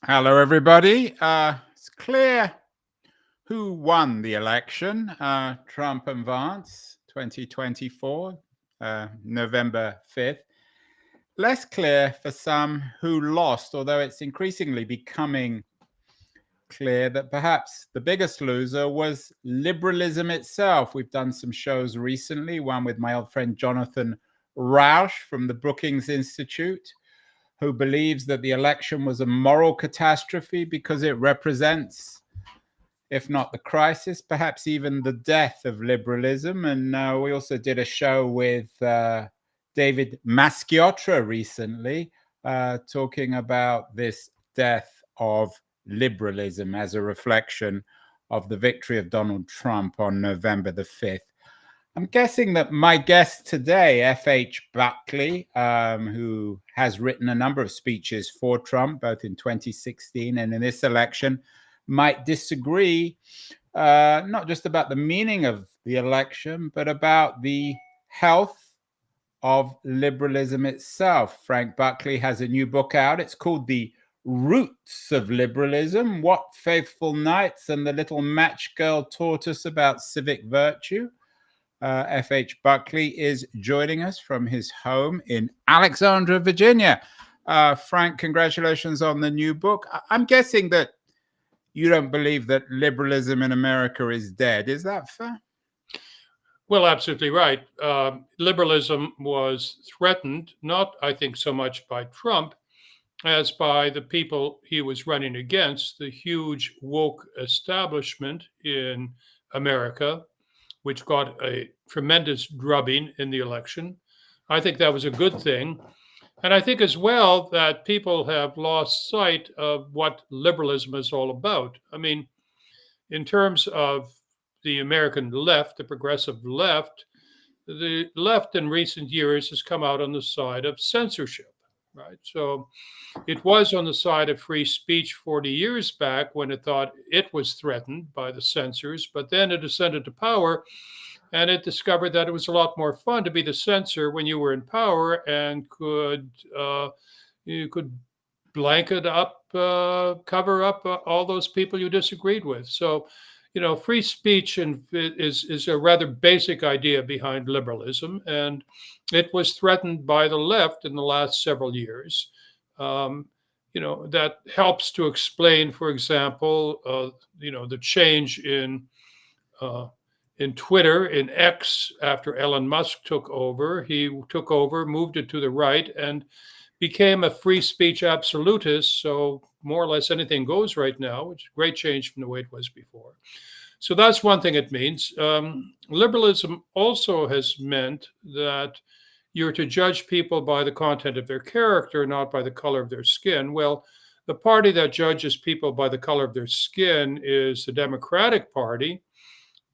Hello, everybody. It's clear who won the election, Trump and Vance, 2024, November 5th. Less clear for some who lost, although it's increasingly becoming clear that perhaps the biggest loser was liberalism itself. We've done some shows recently, one with my old friend Jonathan Rausch from the Brookings Institute, who believes that the election was a moral catastrophe because it represents, if not the crisis, perhaps even the death of liberalism. And we also did a show with David Maschiottra recently, talking about this death of liberalism as a reflection of the victory of Donald Trump on November the 5th. I'm guessing that my guest today, F.H. Buckley, who has written a number of speeches for Trump, both in 2016 and in this election, might disagree, not just about the meaning of the election, but about the health of liberalism itself. Frank Buckley has a new book out. It's called The Roots of Liberalism: What Faithful Knights and the Little Match Girl Taught Us About Civic Virtue. F.H. Buckley is joining us from his home in Alexandria, Virginia. Frank, congratulations on the new book. I'm guessing that you don't believe that liberalism in America is dead. Is that fair? Well, absolutely right. Liberalism was threatened, not, I think, so much by Trump as by the people he was running against, the huge woke establishment in America, which got a tremendous drubbing in the election. I think that was a good thing. And I think as well that people have lost sight of what liberalism is all about. I mean, in terms of the American left, the progressive left, the left in recent years has come out on the side of censorship, right? So it was on the side of free speech 40 years back when it thought it was threatened by the censors, but then it ascended to power and it discovered that it was a lot more fun to be the censor when you were in power and you could blanket up, cover up all those people you disagreed with. So, free speech is a rather basic idea behind liberalism, and it was threatened by the left in the last several years. That helps to explain, for example, the change in Twitter, in X, after Elon Musk took over. He took over, moved it to the right, and became a free speech absolutist. So more or less anything goes right now, which is a great change from the way it was before. So that's one thing it means. Liberalism also has meant that you're to judge people by the content of their character, not by the color of their skin. Well, the party that judges people by the color of their skin is the Democratic Party,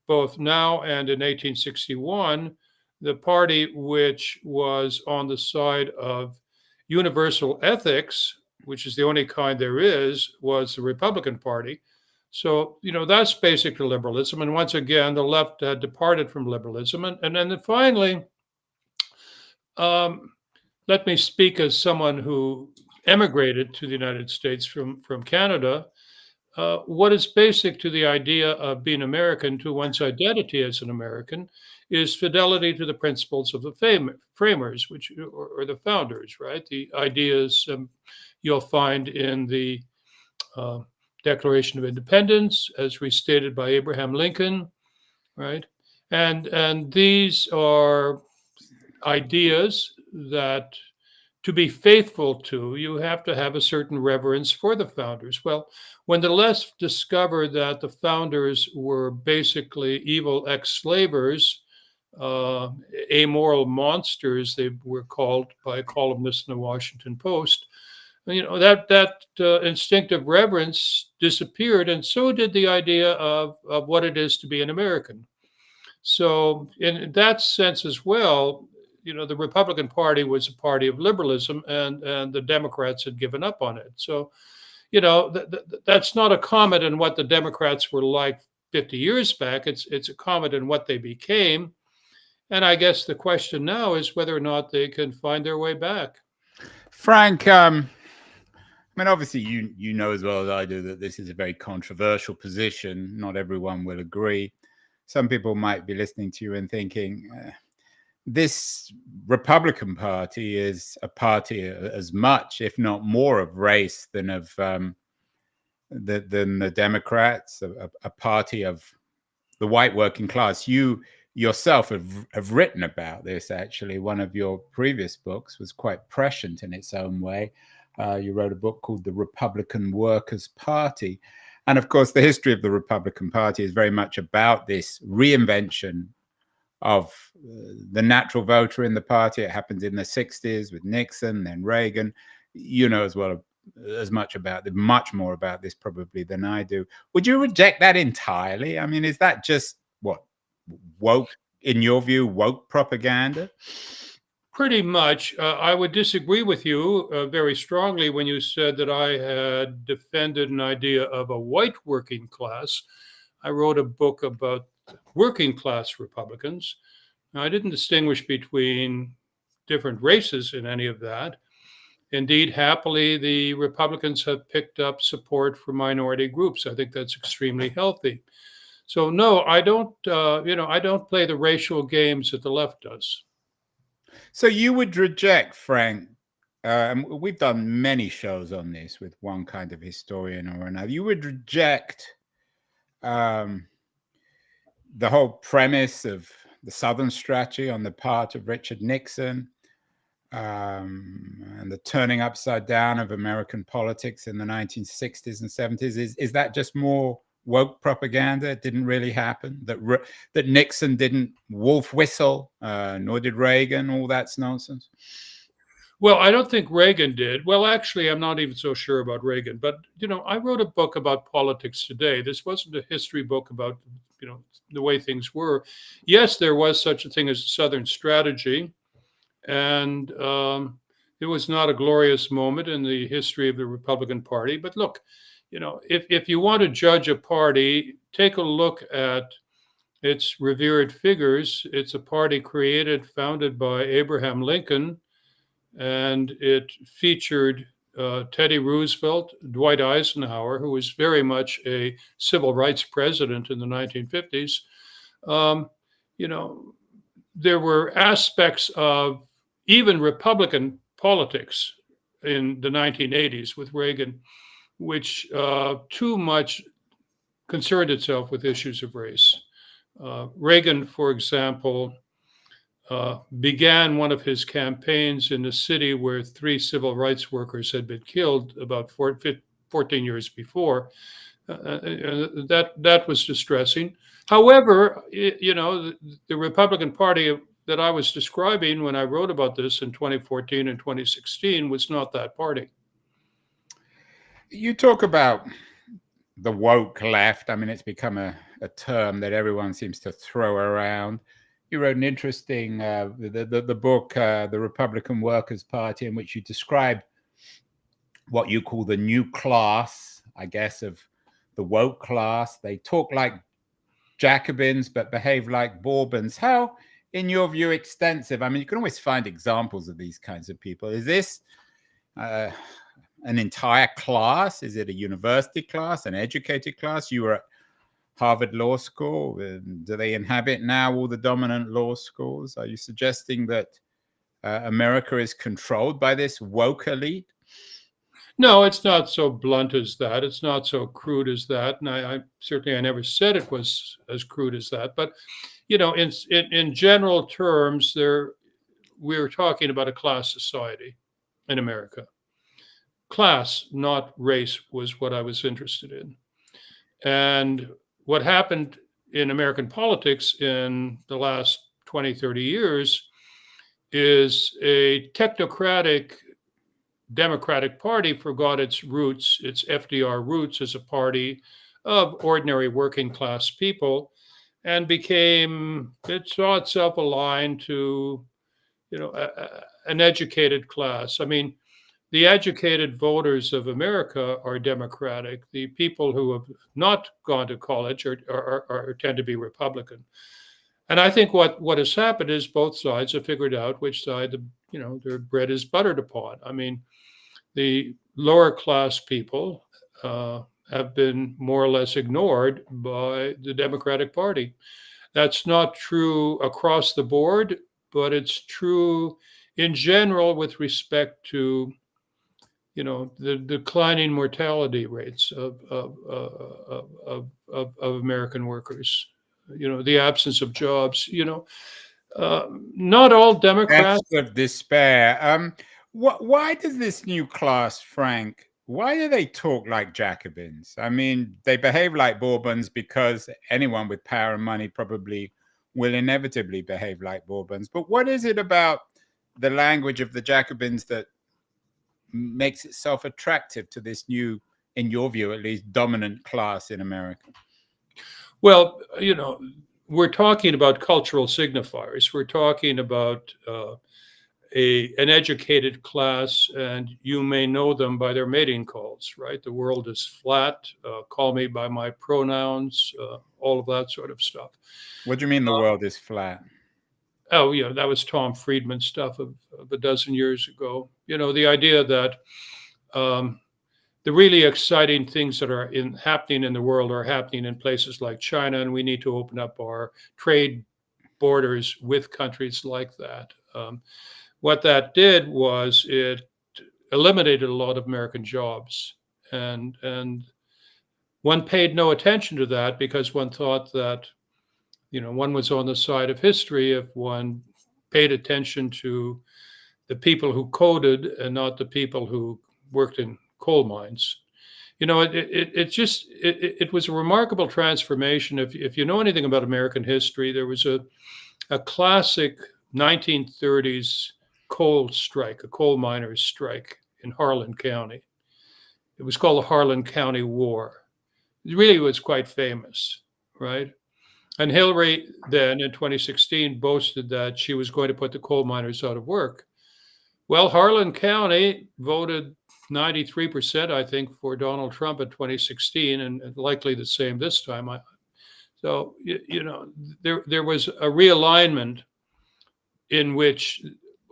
both now and in 1861, the party which was on the side of universal ethics, which is the only kind there is, was the Republican Party. So, that's basic to liberalism. And once again, the left had departed from liberalism. And then finally, let me speak as someone who emigrated to the United States from Canada. What is basic to the idea of being American, to one's identity as an American, is fidelity to the principles of the framers, or the founders, right? The ideas you'll find in the Declaration of Independence, as restated by Abraham Lincoln, right? And these are ideas that, to be faithful to, you have to have a certain reverence for the founders. Well, when the left discovered that the founders were basically evil ex-slavers, amoral monsters, they were called by a columnist in the Washington Post, that instinctive reverence disappeared, and so did the idea of what it is to be an American. So in that sense as well, the Republican Party was a party of liberalism, and the Democrats had given up on it. So, that's not a comment on what the Democrats were like 50 years back. It's a comment on what they became. And I guess the question now is whether or not they can find their way back. Frank, mean, obviously, you know as well as I do that this is a very controversial position. Not everyone will agree. Some people might be listening to you and thinking, this Republican Party is a party as much, if not more, of race than of than the Democrats, a party of the white working class. You yourself have written about this. Actually, one of your previous books was quite prescient in its own way. You wrote a book called The Republican Workers' Party. And of course, the history of the Republican Party is very much about this reinvention of the natural voter in the party. It happened in the 60s with Nixon, then Reagan. You know as well as much about much more about this probably than I do. Would you reject that entirely? I mean, is that just what woke, in your view, woke propaganda? Pretty much. I would disagree with you very strongly when you said that I had defended an idea of a white working class. I wrote a book about working class Republicans. Now, I didn't distinguish between different races in any of that. Indeed, happily, the Republicans have picked up support for minority groups. I think that's extremely healthy. So, no, I don't. I don't play the racial games that the left does. So you would reject, Frank, and we've done many shows on this with one kind of historian or another. You would reject um, the whole premise of the Southern strategy on the part of Richard Nixon, and the turning upside down of American politics in the 1960s and 70s. Is that just more woke propaganda? It didn't really happen. That Nixon didn't wolf whistle, nor did Reagan. All that's nonsense. Well, I don't think Reagan did. Well, actually, I'm not even so sure about Reagan. But I wrote a book about politics today. This wasn't a history book about the way things were. Yes, there was such a thing as a Southern strategy, and it was not a glorious moment in the history of the Republican Party. But look, if you want to judge a party, take a look at its revered figures. It's a party founded by Abraham Lincoln, and it featured Teddy Roosevelt, Dwight Eisenhower, who was very much a civil rights president in the 1950s. Um, you know, there were aspects of even Republican politics in the 1980s with Reagan, which too much concerned itself with issues of race. Reagan, for example, began one of his campaigns in a city where 3 civil rights workers had been killed about 14 years before. That was distressing. However, the Republican Party that I was describing when I wrote about this in 2014 and 2016 was not that party. You talk about the woke left. I mean, it's become a term that everyone seems to throw around. You wrote an interesting the book, The Republican Workers' Party, in which you describe what you call the new class, I guess, of the woke class. They talk like Jacobins but behave like Bourbons. How, in your view, extensive? I mean, you can always find examples of these kinds of people. Is this an entire class? Is it a university class, an educated class? You were at Harvard Law School. Do they inhabit now all the dominant law schools? Are you suggesting that America is controlled by this woke elite? No, it's not so blunt as that. It's not so crude as that. And I certainly never said it was as crude as that. But in general terms, we're talking about a class society in America. Class, not race, was what I was interested in. And what happened in American politics in the last 20, 30 years is a technocratic Democratic Party forgot its roots, its FDR roots as a party of ordinary working class people, and it saw itself aligned to, an educated class. I mean, the educated voters of America are Democratic. The people who have not gone to college tend to be Republican. And I think what has happened is both sides have figured out which side their bread is buttered upon. I mean, the lower class people have been more or less ignored by the Democratic Party. That's not true across the board, but it's true in general with respect to the declining mortality rates of American workers. The absence of jobs. Not all Acts Democrats. of despair. Why does this new class, Frank? Why do they talk like Jacobins? I mean, they behave like Bourbons because anyone with power and money probably will inevitably behave like Bourbons. But what is it about the language of the Jacobins that makes itself attractive to this new, in your view at least, dominant class in America? Well, we're talking about cultural signifiers. We're talking about an educated class, and you may know them by their mating calls, right? The world is flat. Call me by my pronouns. All of that sort of stuff. What do you mean the world is flat? Oh, yeah, that was Tom Friedman stuff of a dozen years ago. The idea that the really exciting things that are happening in the world are happening in places like China, and we need to open up our trade borders with countries like that. What that did was it eliminated a lot of American jobs, and one paid no attention to that because one thought that one was on the side of history if one paid attention to the people who coded and not the people who worked in coal mines. It was a remarkable transformation. If you know anything about American history, there was a classic 1930s coal strike, a coal miners' strike in Harlan County. It was called the Harlan County War. It really was quite famous, right? And Hillary then in 2016 boasted that she was going to put the coal miners out of work. Well, Harlan County voted 93%, I think, for Donald Trump in 2016, and likely the same this time. So, there was a realignment in which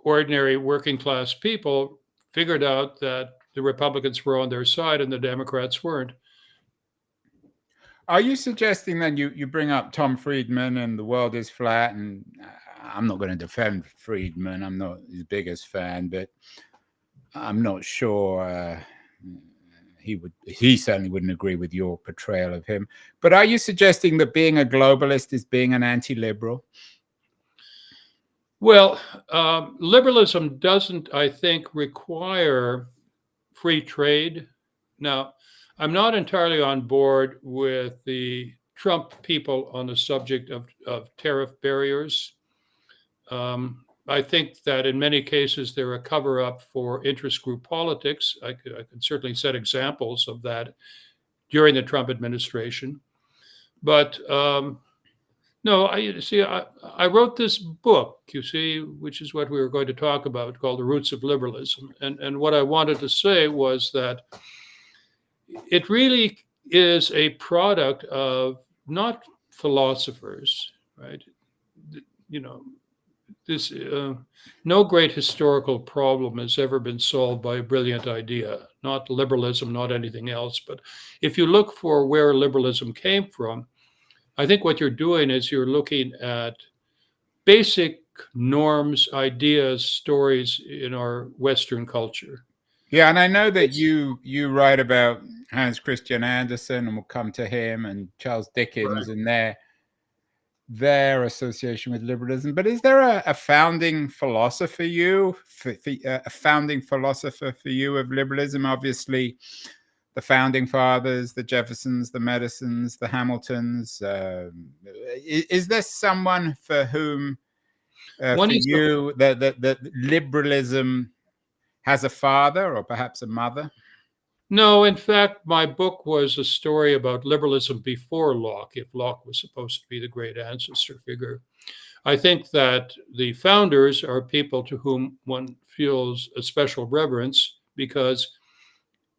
ordinary working class people figured out that the Republicans were on their side and the Democrats weren't. Are you suggesting that you bring up Tom Friedman and the world is flat? And I'm not going to defend Friedman. I'm not his biggest fan, but I'm not sure he certainly wouldn't agree with your portrayal of him. But are you suggesting that being a globalist is being an anti-liberal? Well, liberalism doesn't, I think, require free trade. Now, I'm not entirely on board with the Trump people on the subject of tariff barriers. I think that in many cases they're a cover-up for interest group politics. I could certainly set examples of that during the Trump administration. But no, I wrote this book, you see, which is what we were going to talk about, called The Roots of Liberalism. And what I wanted to say was that it really is a product of not philosophers, right? This no great historical problem has ever been solved by a brilliant idea, not liberalism, not anything else. But if you look for where liberalism came from, I think what you're doing is you're looking at basic norms, ideas, stories in our Western culture. Yeah, and I know that you write about Hans Christian Andersen, and we'll come to him, and Charles Dickens, right, and their association with liberalism. But is there a founding philosopher for you of liberalism? Obviously, the founding fathers, the Jeffersons, the Madisons, the Hamiltons. Is there someone for whom, for you, that liberalism has a father or perhaps a mother? No, in fact, my book was a story about liberalism before Locke, if Locke was supposed to be the great ancestor figure. I think that the founders are people to whom one feels a special reverence because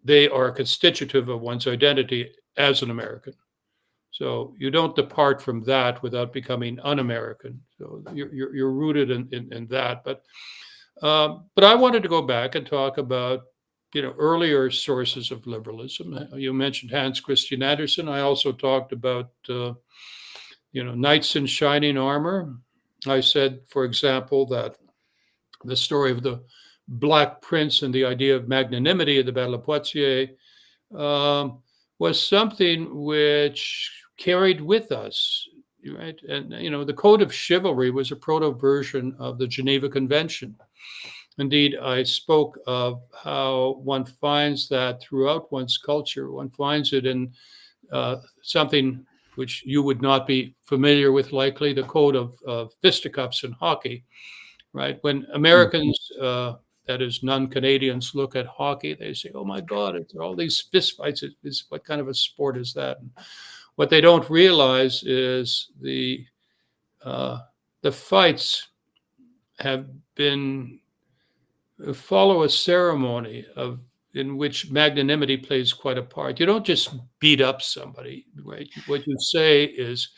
they are constitutive of one's identity as an American. So you don't depart from that without becoming un-American. So you're rooted in that. But I wanted to go back and talk about earlier sources of liberalism. You mentioned Hans Christian Andersen. I also talked about knights in shining armor. I said, for example, that the story of the Black Prince and the idea of magnanimity at the Battle of Poitiers was something which carried with us, right? And the Code of Chivalry was a proto version of the Geneva Convention. Indeed, I spoke of how one finds that throughout one's culture. One finds it in something which you would not be familiar with, likely, the code of fisticuffs in hockey, right? When Americans, that is, non-Canadians, look at hockey, they say, "Oh my God, it's all these fist fights. What kind of a sport is that?" And what they don't realize is the fights have been follow a ceremony in which magnanimity plays quite a part. You don't just beat up somebody, right? What you say is,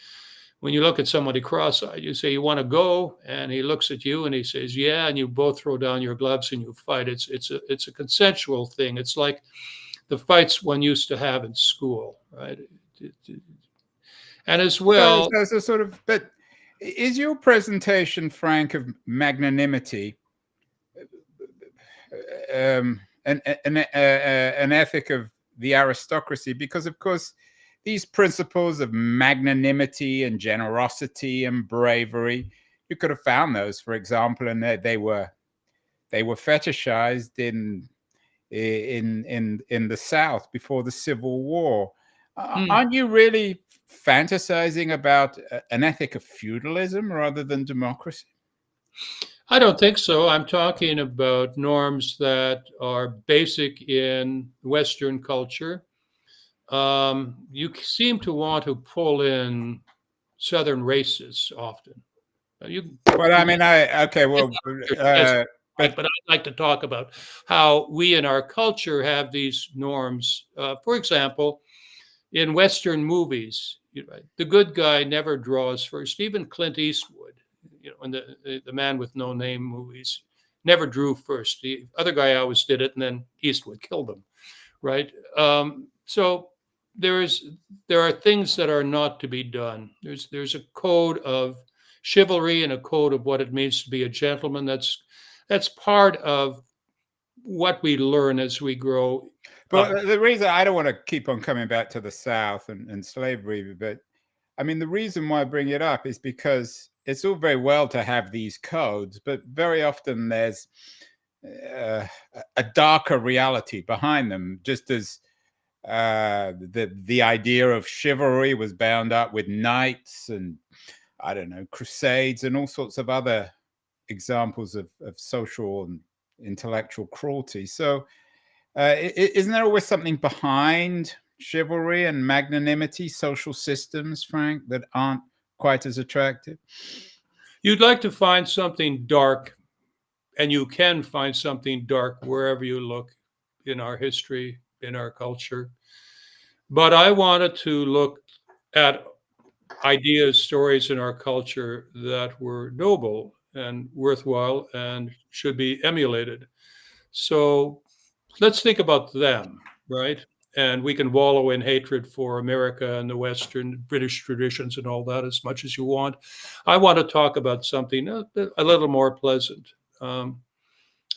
when you look at somebody cross-eyed, you say, "You want to go?" And he looks at you and he says, "Yeah," and you both throw down your gloves and you fight. It's a consensual thing. It's like the fights one used to have in school, right? And as well, so sort of. But is your presentation, Frank, of magnanimity an ethic of the aristocracy? Because, of course, these principles of magnanimity and generosity and bravery, you could have found those, for example, and they were fetishized in the South before the Civil War. Aren't you really fantasizing about an ethic of feudalism rather than democracy? I don't think so. I'm talking about norms that are basic in Western culture. You seem to want to pull in Southern races often. Well, I mean, but I'd like to talk about how we in our culture have these norms. For example, in Western movies, the good guy never draws first. Even Clint Eastwood, in the Man with No Name movies, never drew first. The other guy always did it, and then Eastwood killed him, right? So there are things that are not to be done. There's a code of chivalry and a code of what it means to be a gentleman. That's part of what we learn as we grow. But the reason I don't want to keep on coming back to the South and slavery, but I mean, the reason why I bring it up is because it's all very well to have these codes, but very often there's a darker reality behind them, just as the idea of chivalry was bound up with knights and, I don't know, crusades and all sorts of other examples of social and intellectual cruelty. So isn't there always something behind chivalry and magnanimity, social systems, Frank, that aren't quite as attractive? You'd like to find something dark, and you can find something dark wherever you look in our history, in our culture. But I wanted to look at ideas, stories in our culture that were noble and worthwhile and should be emulated. So let's think about them, right? And we can wallow in hatred for America and the Western British traditions and all that as much as you want. I want to talk about something a little more pleasant. And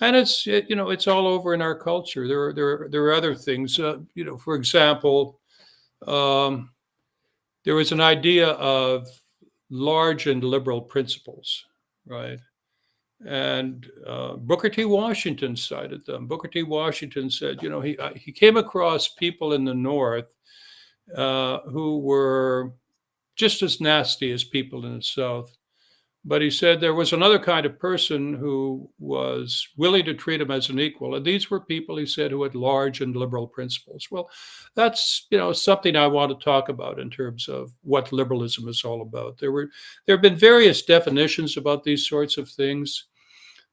it's all over in our culture. There are other things. For example, there was an idea of large and liberal principles, right? And Booker T. Washington cited them. Booker T. Washington said, he came across people in the North who were just as nasty as people in the South. But he said there was another kind of person who was willing to treat him as an equal. And these were people, he said, who had large and liberal principles. Well, that's, something I want to talk about in terms of what liberalism is all about. There have been various definitions about these sorts of things.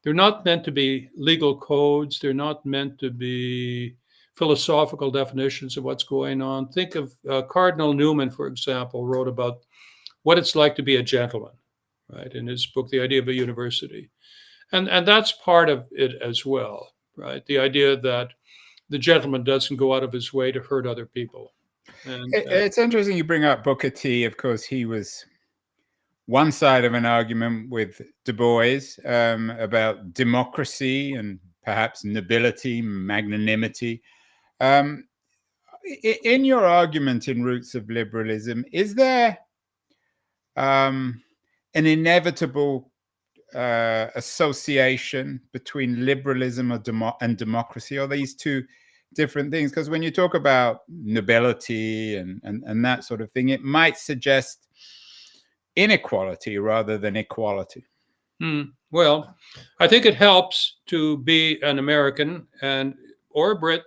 They're not meant to be legal codes. They're not meant to be philosophical definitions of what's going on. Think of Cardinal Newman, for example, wrote about what it's like to be a gentleman, right, in his book, The Idea of a University. And that's part of it as well, right? The idea that the gentleman doesn't go out of his way to hurt other people. And It's interesting you bring up Booker T. Of course, he was one side of an argument with Du Bois about democracy and perhaps nobility, magnanimity. Um, in your argument in Roots of Liberalism, is there an inevitable association between liberalism and democracy? Are these two different things? Because when you talk about nobility and that sort of thing, it might suggest inequality rather than equality. Well, I think it helps to be an American or a Brit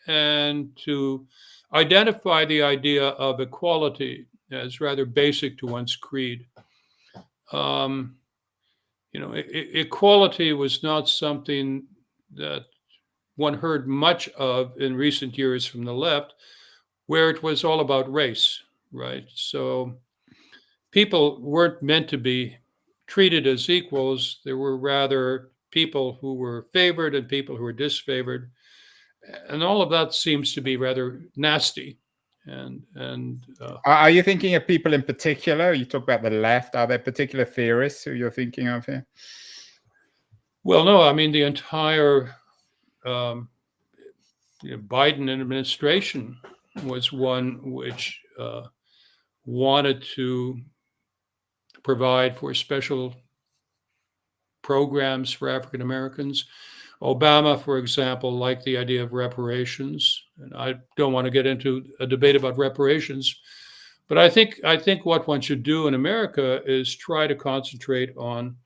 and to identify the idea of equality as rather basic to one's creed. Equality was not something that one heard much of in recent years from the left, where it was all about race, right? So people weren't meant to be treated as equals. There were rather people who were favored and people who were disfavored. And all of that seems to be rather nasty. Are you thinking of people in particular? You talk about the left. Are there particular theorists who you're thinking of here? Well, no, I mean the entire Biden administration was one which wanted to provide for special programs for African Americans. Obama, for example, liked the idea of reparations, and I don't want to get into a debate about reparations, but I think what one should do in America is try to concentrate on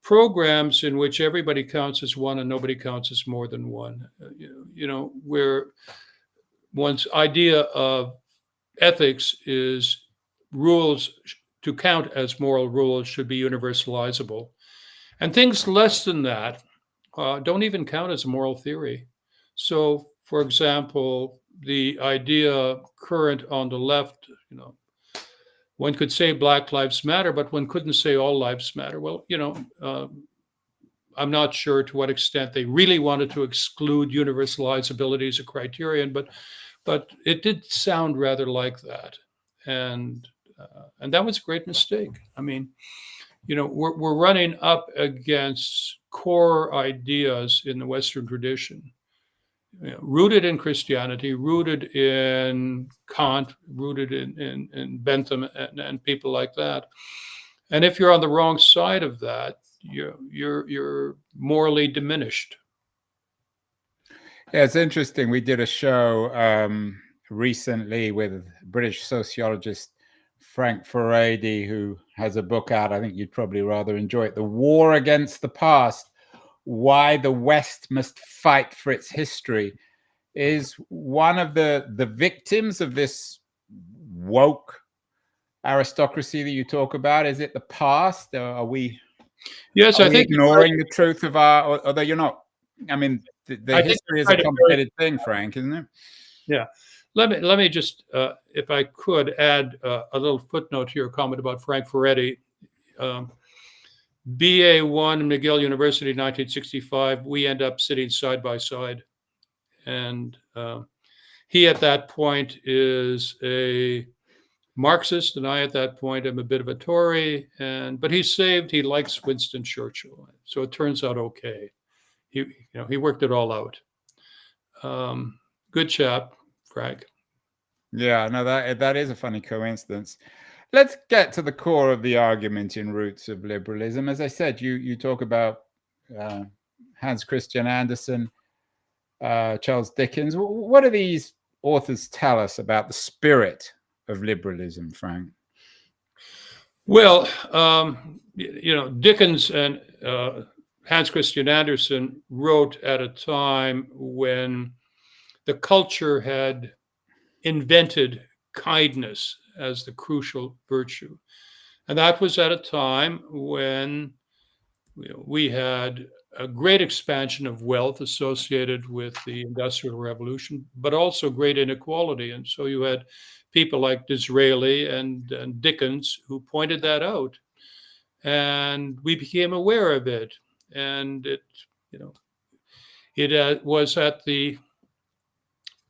programs in which everybody counts as one and nobody counts as more than one. Where one's idea of ethics is rules to count as moral rules should be universalizable. And things less than that don't even count as a moral theory. So, for example, the idea current on the left, one could say Black Lives Matter, but one couldn't say all lives matter. Well, I'm not sure to what extent they really wanted to exclude universalizability as a criterion, but it did sound rather like that, and that was a great mistake. I mean, we're running up against core ideas in the Western tradition, rooted in Christianity, rooted in Kant, rooted in Bentham and people like that. And if you're on the wrong side of that, you're morally diminished. Yeah, it's interesting. We did a show recently with British sociologist Frank Furedi, who has a book out. I think you'd probably rather enjoy it. The War Against the Past, Why the West Must Fight for Its History, is one of the victims of this woke aristocracy that you talk about. Is it the past? Are we? Yes, I think ignoring the truth of our. Although you're not. I mean, the history is a complicated thing, Frank, isn't it? Yeah. Let me just, if I could, add a little footnote to your comment about Frank Furedi. BA1, McGill University, 1965. We end up sitting side by side, and he at that point is a Marxist, and I at that point am a bit of a Tory. But he's saved. He likes Winston Churchill, so it turns out okay. He worked it all out. Good chap, Frank. Yeah, no, that is a funny coincidence. Let's get to the core of the argument in Roots of Liberalism. As I said, you talk about Hans Christian Andersen, Charles Dickens. What do these authors tell us about the spirit of liberalism, Frank? Well, Dickens and Hans Christian Andersen wrote at a time when the culture had invented kindness as the crucial virtue. And that was at a time when we had a great expansion of wealth associated with the Industrial Revolution, but also great inequality. And so you had people like Disraeli and Dickens who pointed that out. And we became aware of it. And It was at the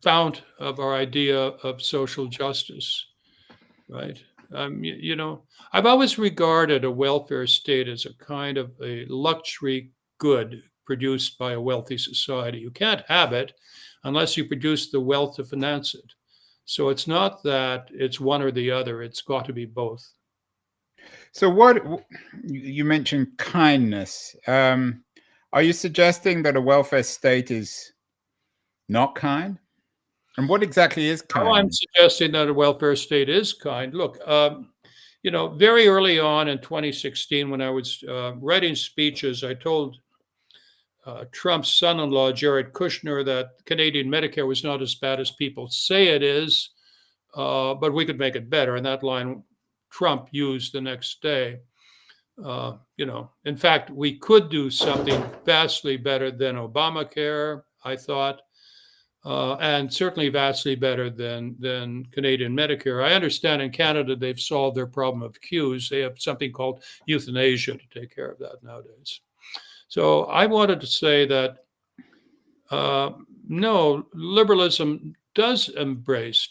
fount of our idea of social justice, right? I've always regarded a welfare state as a kind of a luxury good produced by a wealthy society. You can't have it unless you produce the wealth to finance it. So it's not that it's one or the other, it's got to be both. So, you mentioned kindness. Are you suggesting that a welfare state is not kind? And what exactly is Oh, I'm kindness? suggesting that a welfare state is kind. Look, very early on in 2016, when I was writing speeches, I told Trump's son-in-law, Jared Kushner, that Canadian Medicare was not as bad as people say it is, but we could make it better. And that line Trump used the next day. In fact, we could do something vastly better than Obamacare, I thought, and certainly vastly better than Canadian Medicare. I understand in Canada they've solved their problem of queues. They have something called euthanasia to take care of that nowadays. So I wanted to say that no, liberalism does embrace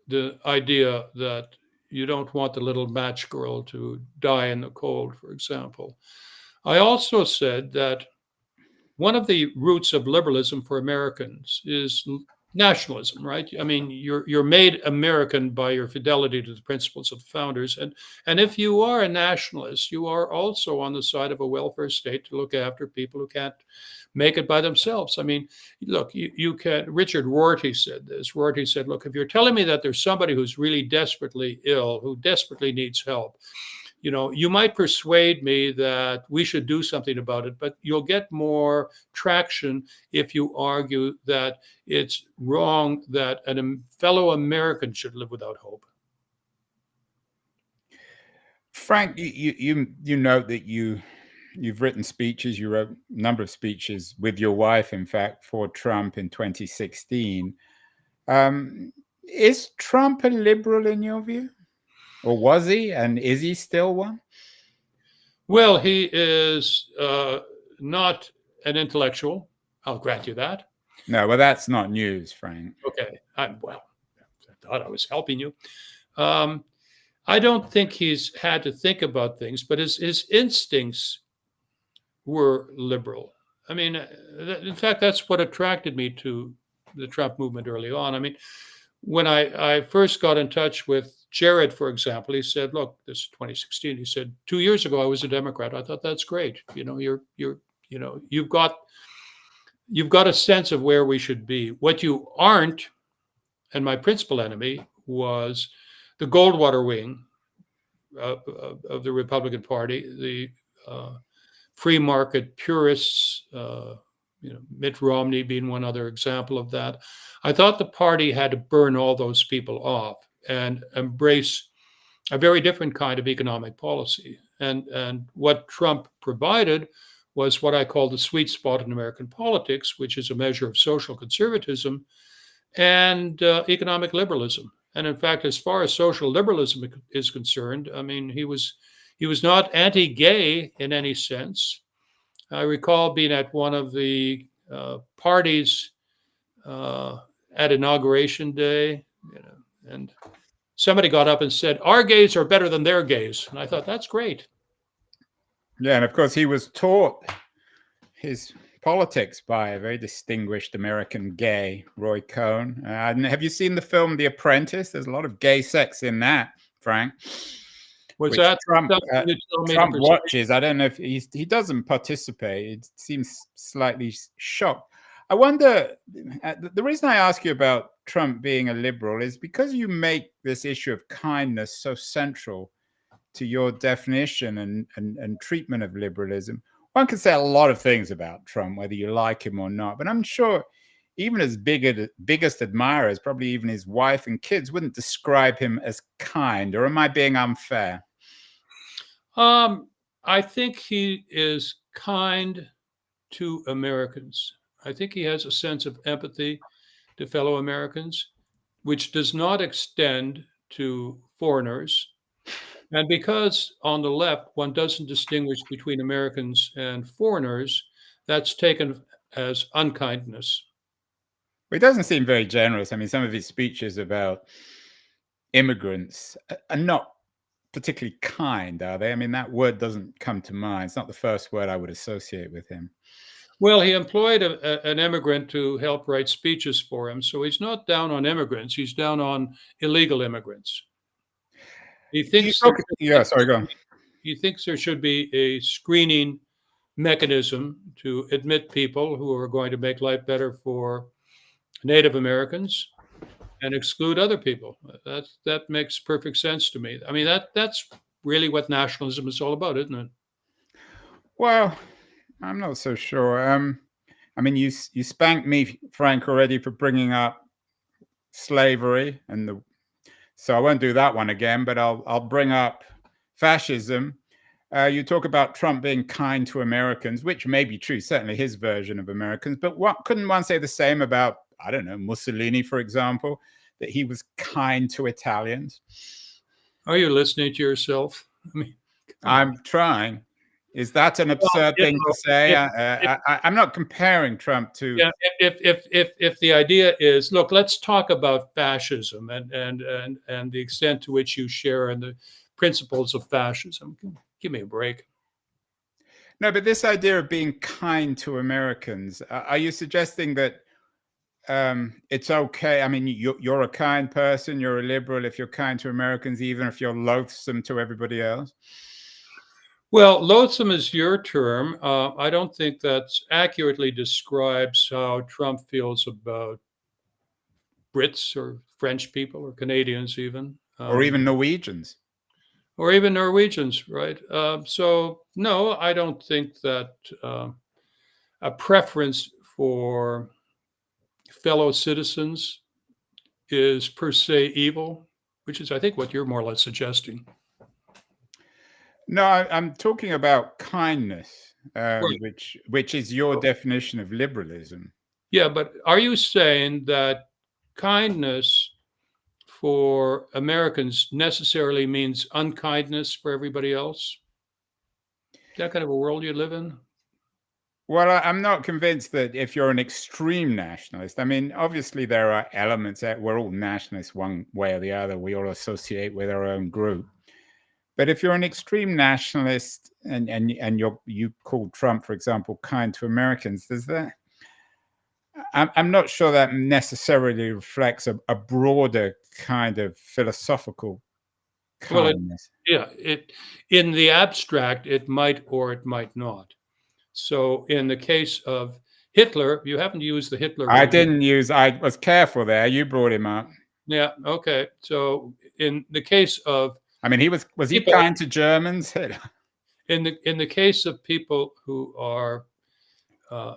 the idea that you don't want the little match girl to die in the cold, for example. I also said that one of the roots of liberalism for Americans is nationalism, right? I mean, you're made American by your fidelity to the principles of the founders, and if you are a nationalist, you are also on the side of a welfare state to look after people who can't make it by themselves. I mean, look, you can. Richard Rorty said this. Rorty said, "Look, if you're telling me that there's somebody who's really desperately ill, who desperately needs help." You might persuade me that we should do something about it, but you'll get more traction if you argue that it's wrong that a fellow American should live without hope. Frank, you note that you've written speeches. You wrote a number of speeches with your wife, in fact, for Trump in 2016. Is Trump a liberal in your view? Or was he? And is he still one? Well, he is not an intellectual. I'll grant you that. No, well, that's not news, Frank. Okay. I thought I was helping you. I don't think he's had to think about things, but his instincts were liberal. I mean, in fact, that's what attracted me to the Trump movement early on. I mean, when I first got in touch with Jared, for example, he said, "Look, this is 2016." He said, "2 years ago, I was a Democrat." I thought that's great. You've got a sense of where we should be. What you aren't, and my principal enemy was the Goldwater wing of the Republican Party, the free market purists. Mitt Romney being one other example of that. I thought the party had to burn all those people off and embrace a very different kind of economic policy. And what Trump provided was what I call the sweet spot in American politics, which is a measure of social conservatism and economic liberalism. And in fact, as far as social liberalism is concerned, I mean, he was not anti-gay in any sense. I recall being at one of the parties at Inauguration Day, and somebody got up and said, "Our gays are better than their gays." And I thought, that's great. Yeah, and of course, he was taught his politics by a very distinguished American gay, Roy Cohn. Have you seen the film The Apprentice? There's a lot of gay sex in that, Frank. Was that Trump watches? I don't know if he doesn't participate. It seems slightly shocked. I wonder, the reason I ask you about Trump being a liberal is because you make this issue of kindness so central to your definition and treatment of liberalism. One can say a lot of things about Trump, whether you like him or not, but I'm sure even his biggest admirers, probably even his wife and kids, wouldn't describe him as kind. Or am I being unfair? I think he is kind to Americans. I think he has a sense of empathy to fellow Americans, which does not extend to foreigners. And because on the left, one doesn't distinguish between Americans and foreigners, that's taken as unkindness. It doesn't seem very generous. I mean, some of his speeches about immigrants are not particularly kind, are they? I mean, that word doesn't come to mind. It's not the first word I would associate with him. Well, he employed an immigrant to help write speeches for him. So he's not down on immigrants. He's down on illegal immigrants. He thinks there Yeah, sorry, go on. he thinks there should be a screening mechanism to admit people who are going to make life better for Native Americans and exclude other people. That makes perfect sense to me. I mean, that's really what nationalism is all about, isn't it? Well, I'm not so sure. I mean, you spanked me, Frank, already for bringing up slavery, so I won't do that one again. But I'll bring up fascism. You talk about Trump being kind to Americans, which may be true, certainly his version of Americans. But couldn't one say the same about, I don't know, Mussolini, for example, that he was kind to Italians? Are you listening to yourself? I mean, I'm trying. Is that an absurd thing to say? I'm not comparing Trump to. Yeah, if the idea is, look, let's talk about fascism and the extent to which you share in the principles of fascism. Give me a break. No, but this idea of being kind to Americans, are you suggesting that it's okay? I mean, you're a kind person, you're a liberal if you're kind to Americans, even if you're loathsome to everybody else? Well, loathsome is your term. I don't think that accurately describes how Trump feels about Brits or French people or Canadians even. Or even Norwegians? Or even Norwegians, right? So, no, I don't think that a preference for fellow citizens is per se evil, which is, I think, what you're more or less suggesting. No, I'm talking about kindness, Right. which is your definition of liberalism. Yeah, but are you saying that kindness for Americans necessarily means unkindness for everybody else? That kind of a world you live in? Well, I'm not convinced that if you're an extreme nationalist, I mean, obviously there are elements that we're all nationalists one way or the other. We all associate with our own group. But if you're an extreme nationalist and you call Trump, for example, kind to Americans, there's that. I'm not sure that necessarily reflects a broader kind of philosophical Well, kindness. in the abstract, it might or it might not. So in the case of Hitler, you haven't used the Hitler. I was careful there. You brought him up. Yeah. Okay. So in the case of, I mean, was he kind to Germans? in the case of people who are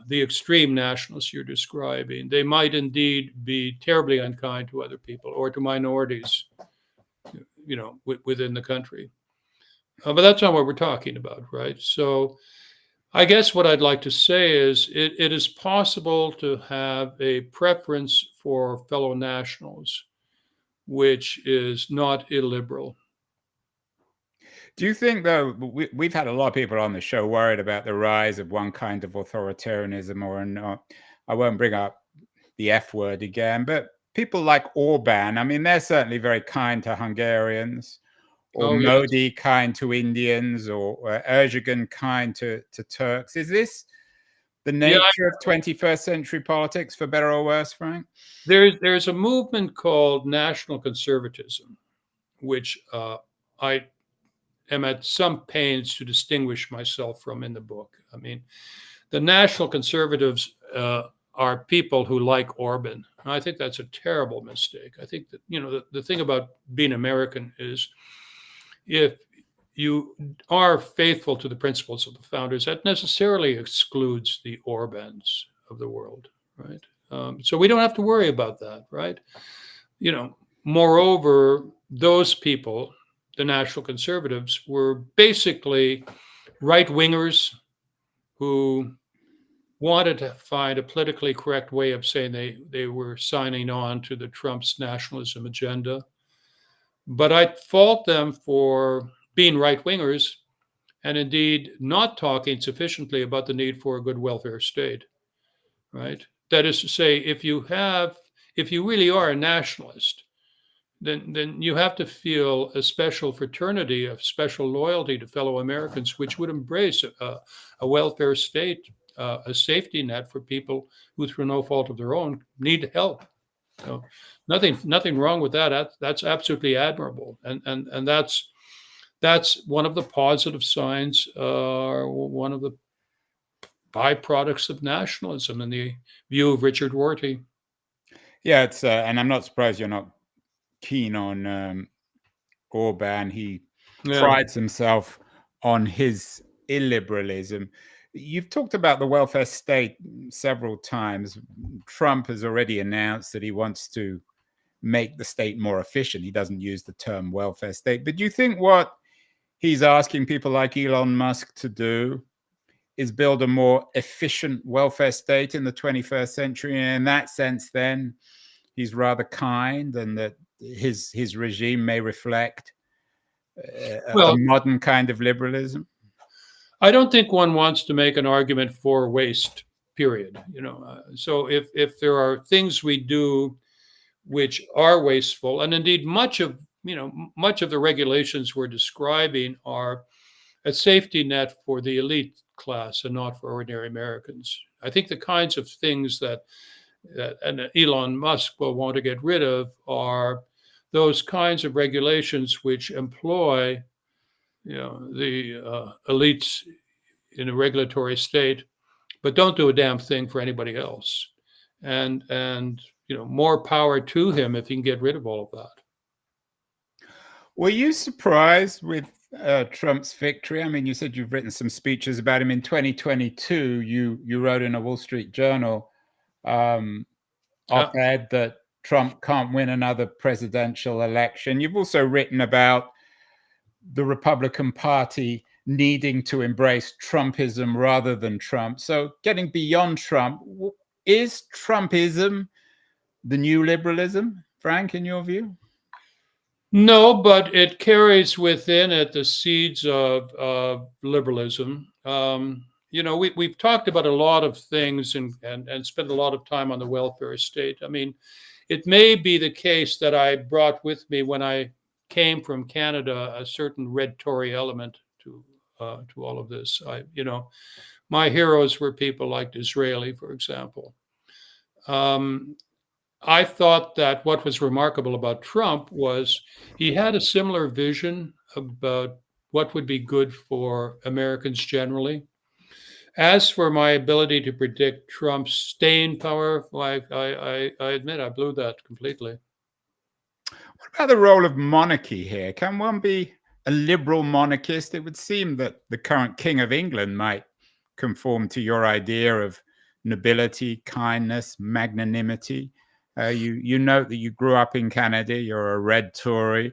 the extreme nationalists you're describing, they might indeed be terribly unkind to other people or to minorities, within the country. But that's not what we're talking about, right? So I guess what I'd like to say is it is possible to have a preference for fellow nationals, which is not illiberal. Do you think, though, we've had a lot of people on the show worried about the rise of one kind of authoritarianism or not? I won't bring up the F word again, but people like Orban, I mean, they're certainly very kind to Hungarians, or Oh, yes. Modi kind to Indians, or Erdogan kind to Turks. Is this the nature of 21st century politics, for better or worse, Frank? There's a movement called national conservatism, which I am at some pains to distinguish myself from in the book. I mean, the national conservatives are people who like Orban. And I think that's a terrible mistake. I think that, the thing about being American is if you are faithful to the principles of the founders, that necessarily excludes the Orbans of the world, right? So we don't have to worry about that, right? Moreover, those people, the national conservatives, were basically right-wingers who wanted to find a politically correct way of saying they were signing on to the Trump's nationalism agenda. But I fault them for being right-wingers and indeed not talking sufficiently about the need for a good welfare state. right? That is to say, if you really are a nationalist, then you have to feel a special fraternity, a special loyalty to fellow Americans, which would embrace a welfare state, a safety net for people who, through no fault of their own, need help. So nothing wrong with that. That's absolutely admirable, and that's one of the positive signs, one of the byproducts of nationalism in the view of Richard Rorty. Yeah, it's and I'm not surprised you're not keen on Orban. He Yeah. prides himself on his illiberalism. You've talked about the welfare state several times. Trump has already announced that he wants to make the state more efficient. He doesn't use the term welfare state. But do you think what he's asking people like Elon Musk to do is build a more efficient welfare state in the 21st century? And in that sense, then he's rather kind, and that his regime may reflect a Well, modern kind of liberalism? I don't think one wants to make an argument for waste, period. So if there are things we do which are wasteful, and indeed much of the regulations we're describing are a safety net for the elite class and not for ordinary Americans. I think the kinds of things that and Elon Musk will want to get rid of are those kinds of regulations which employ the elites in a regulatory state, but don't do a damn thing for anybody else. And more power to him if he can get rid of all of that. Were you surprised with Trump's victory? I mean, you said you've written some speeches about him in 2022. You wrote in a Wall Street Journal op-ed that Trump can't win another presidential election. You've also written about the Republican Party needing to embrace Trumpism rather than Trump. So getting beyond Trump, is Trumpism the new liberalism, Frank, in your view? No, but it carries within it the seeds of liberalism. We've talked about a lot of things and spent a lot of time on the welfare state. I mean, it may be the case that I brought with me when I came from Canada a certain red Tory element to all of this. My heroes were people like Disraeli, for example. I thought that what was remarkable about Trump was he had a similar vision about what would be good for Americans generally. As for my ability to predict Trump's staying power, I admit I blew that completely. What about the role of monarchy here? Can one be a liberal monarchist? It would seem that the current King of England might conform to your idea of nobility, kindness, magnanimity. You note that you grew up in Canada. You're a red Tory.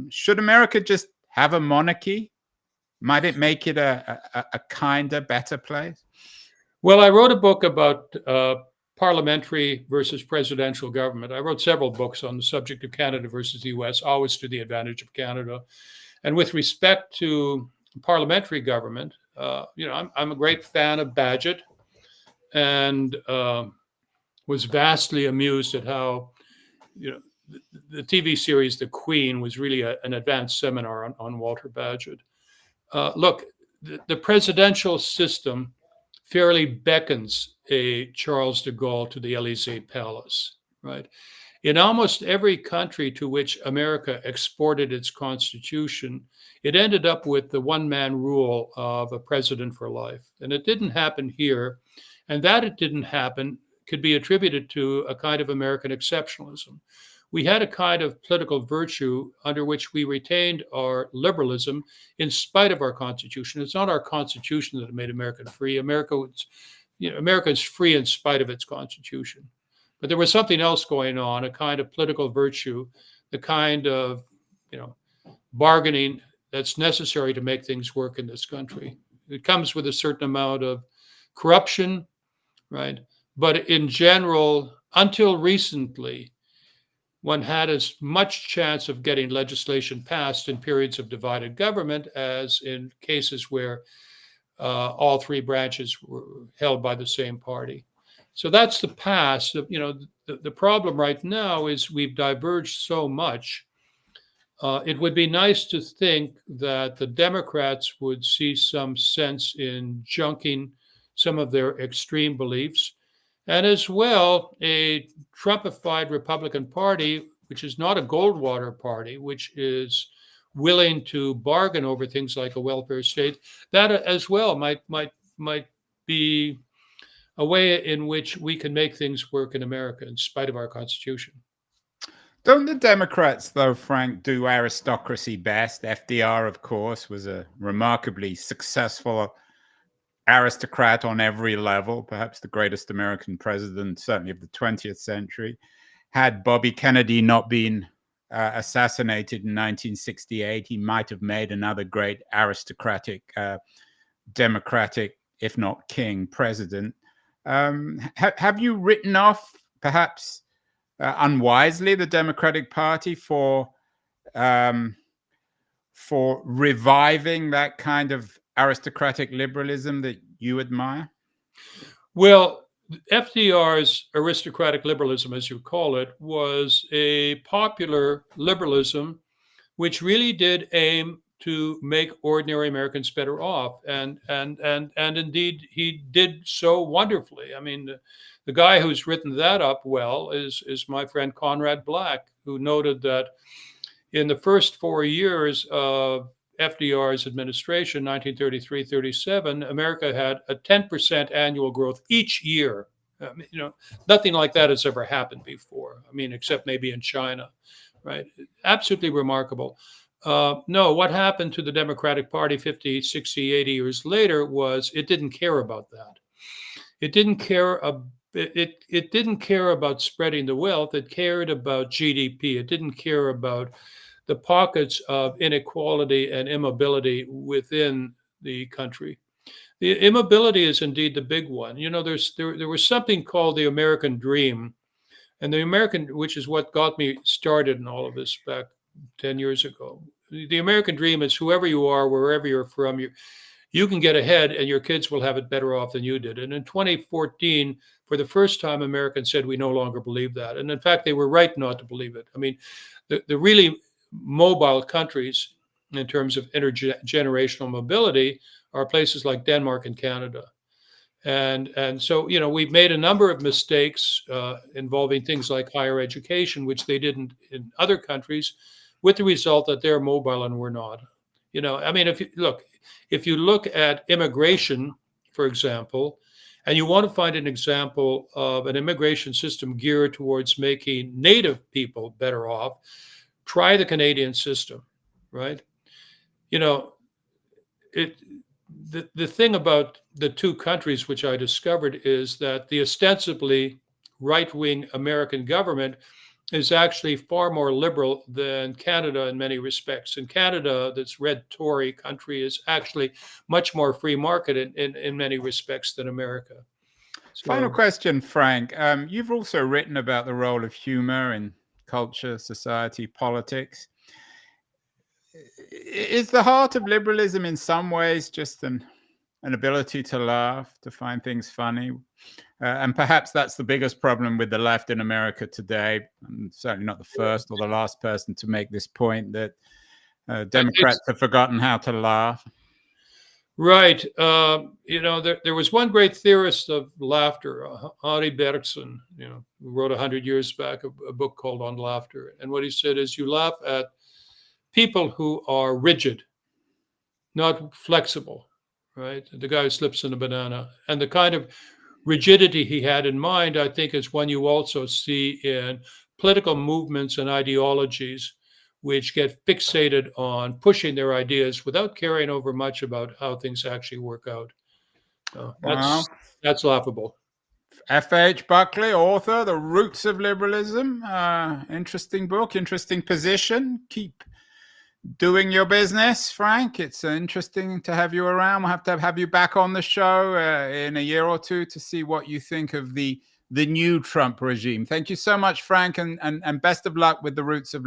Should America just have a monarchy? Might it make it a kinder, better place? Well, I wrote a book about parliamentary versus presidential government. I wrote several books on the subject of Canada versus the US, always to the advantage of Canada. And with respect to parliamentary government, I'm a great fan of Badgett, and was vastly amused at how the TV series The Queen was really an advanced seminar on Walter Badgett. Look, the presidential system fairly beckons a Charles de Gaulle to the Élysée Palace, right? In almost every country to which America exported its constitution, it ended up with the one-man rule of a president for life. And it didn't happen here. And that it didn't happen could be attributed to a kind of American exceptionalism. We had a kind of political virtue under which we retained our liberalism in spite of our Constitution. It's not our Constitution that made America free. America is free in spite of its Constitution. But there was something else going on, a kind of political virtue, the kind of bargaining that's necessary to make things work in this country. It comes with a certain amount of corruption, right? But in general, until recently, one had as much chance of getting legislation passed in periods of divided government as in cases where all three branches were held by the same party. So that's the past. The problem right now is we've diverged so much. It would be nice to think that the Democrats would see some sense in junking some of their extreme beliefs, and as well a Trumpified Republican Party, which is not a Goldwater party, which is willing to bargain over things like a welfare state. That as well might be a way in which we can make things work in America in spite of our Constitution. Don't the Democrats, though, Frank, do aristocracy best? FDR, of course, was a remarkably successful aristocrat on every level, perhaps the greatest American president, certainly of the 20th century. Had Bobby Kennedy not been assassinated in 1968, he might have made another great aristocratic, democratic, if not king, president. Have you written off, perhaps unwisely, the Democratic Party for reviving that kind of aristocratic liberalism that you admire? Well, FDR's aristocratic liberalism, as you call it, was a popular liberalism which really did aim to make ordinary Americans better off, and indeed he did so wonderfully. I mean, the guy who's written that up well is my friend Conrad Black, who noted that in the first 4 years of FDR's administration, 1933-37, America had a 10% annual growth each year. Nothing like that has ever happened before. I mean, except maybe in China, right? Absolutely remarkable. No, what happened to the Democratic Party 50, 60, 80 years later was it didn't care about that. It didn't care. It didn't care about spreading the wealth. It cared about GDP. It didn't care about the pockets of inequality and immobility within the country. The immobility is indeed the big one. There was something called the American Dream, and which is what got me started in all of this back 10 years ago. The American Dream is whoever you are, wherever you're from, you can get ahead and your kids will have it better off than you did. And in 2014, for the first time, Americans said we no longer believe that. And in fact, they were right not to believe it. I mean, the really mobile countries in terms of intergenerational mobility are places like Denmark and Canada. And so, we've made a number of mistakes involving things like higher education, which they didn't in other countries, with the result that they're mobile and we're not. I mean, if you look at immigration, for example, and you want to find an example of an immigration system geared towards making native people better off, try the Canadian system, right? The thing about the two countries which I discovered is that the ostensibly right-wing American government is actually far more liberal than Canada in many respects. In Canada, this red Tory country is actually much more free market in many respects than America. Final question, Frank. You've also written about the role of humor in culture, society, politics. Is the heart of liberalism in some ways just an ability to laugh, to find things funny? And perhaps that's the biggest problem with the left in America today. I'm certainly not the first or the last person to make this point, that Democrats have forgotten how to laugh. Right. There was one great theorist of laughter, Henri Bergson, who wrote 100 years back a book called On Laughter. And what he said is you laugh at people who are rigid, not flexible, right? The guy who slips in a banana. And the kind of rigidity he had in mind, I think, is one you also see in political movements and ideologies which get fixated on pushing their ideas without caring over much about how things actually work out. That's laughable. F.H. Buckley, author, The Roots of Liberalism. Interesting book, interesting position. Keep doing your business, Frank. It's interesting to have you around. We'll have to have you back on the show in a year or two to see what you think of the new Trump regime. Thank you so much, Frank, and best of luck with The Roots of Liberalism.